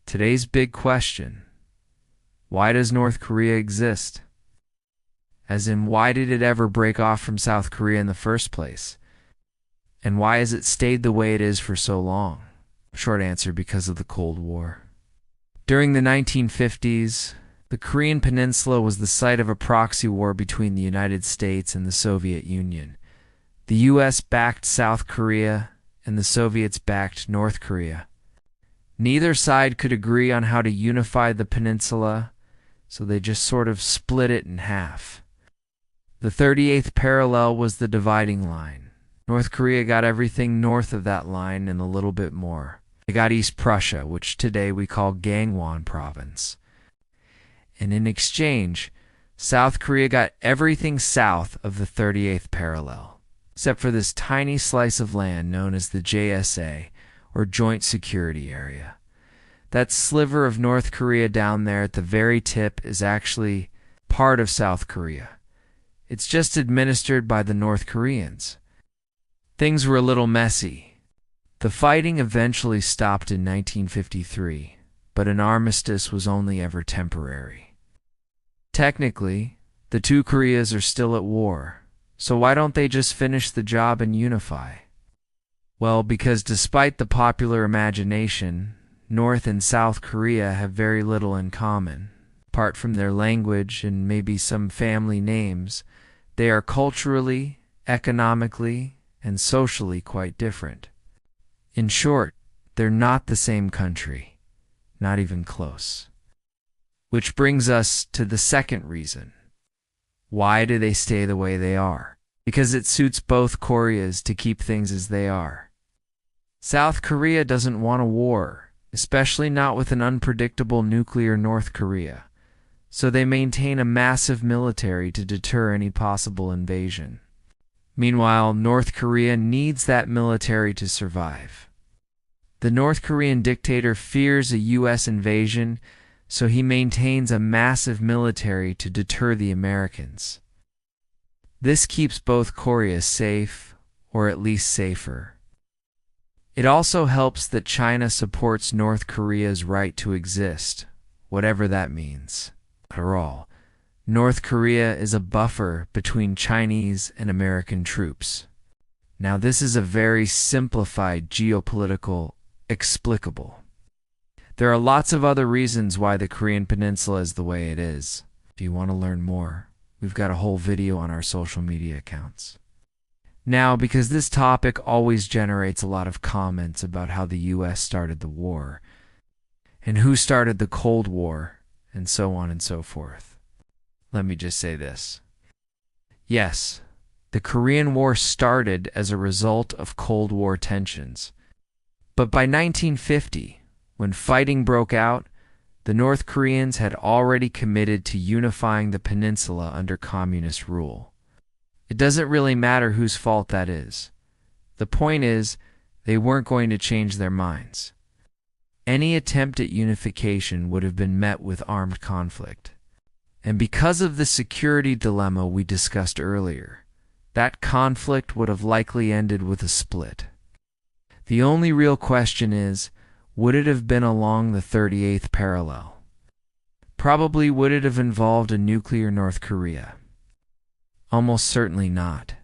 Today's big question: why does North Korea exist? As in, why did it ever break off from South Korea in the first place? And why has it stayed the way it is for so long? Short answer: because of the Cold War. During the 1950s, the Korean Peninsula was the site of a proxy war between the United States and the Soviet Union. The U.S. backed South Korea, and the Soviets backed North Korea. Neither side could agree on how to unify the peninsula, so they just sort of split it in half. The 38th parallel was the dividing line. North Korea got everything north of that line and a little bit more. They got East Prussia, which today we call Gangwon Province. And in exchange, South Korea got everything south of the 38th parallel, except for this tiny slice of land known as the JSA, or Joint Security Area. That sliver of North Korea down there at the very tip is actually part of South Korea. It's just administered by the North Koreans. Things were a little messy. The fighting eventually stopped in 1953, but an armistice was only ever temporary. Technically, the two Koreas are still at war, so why don't they just finish the job and unify? Well, because despite the popular imagination, North and South Korea have very little in common. Apart from their language and maybe some family names, they are culturally, economically, and socially quite different. In short, they're not the same country, not even close. Which brings us to the second reason. Why do they stay the way they are? Because it suits both Koreas to keep things as they are. South Korea doesn't want a war, especially not with an unpredictable nuclear North Korea, so they maintain a massive military to deter any possible invasion. Meanwhile, North Korea needs that military to survive. The North Korean dictator fears a U.S. invasion, so he maintains a massive military to deter the Americans. This keeps both Koreas safe, or at least safer. It also helps that China supports North Korea's right to exist, whatever that means. After all, North Korea is a buffer between Chinese and American troops. Now, this is a very simplified geopolitical explicable. There are lots of other reasons why the Korean Peninsula is the way it is. If you want to learn more, we've got a whole video on our social media accounts. Now, because this topic always generates a lot of comments about how the U.S. started the war, and who started the Cold War, and so on and so forth, let me just say this. Yes, the Korean War started as a result of Cold War tensions. But by 1950, when fighting broke out, the North Koreans had already committed to unifying the peninsula under communist rule. It doesn't really matter whose fault that is. The point is, they weren't going to change their minds. Any attempt at unification would have been met with armed conflict. And because of the security dilemma we discussed earlier, that conflict would have likely ended with a split. The only real question is, would it have been along the 38th parallel? Probably would it have involved a nuclear North Korea? Almost certainly not.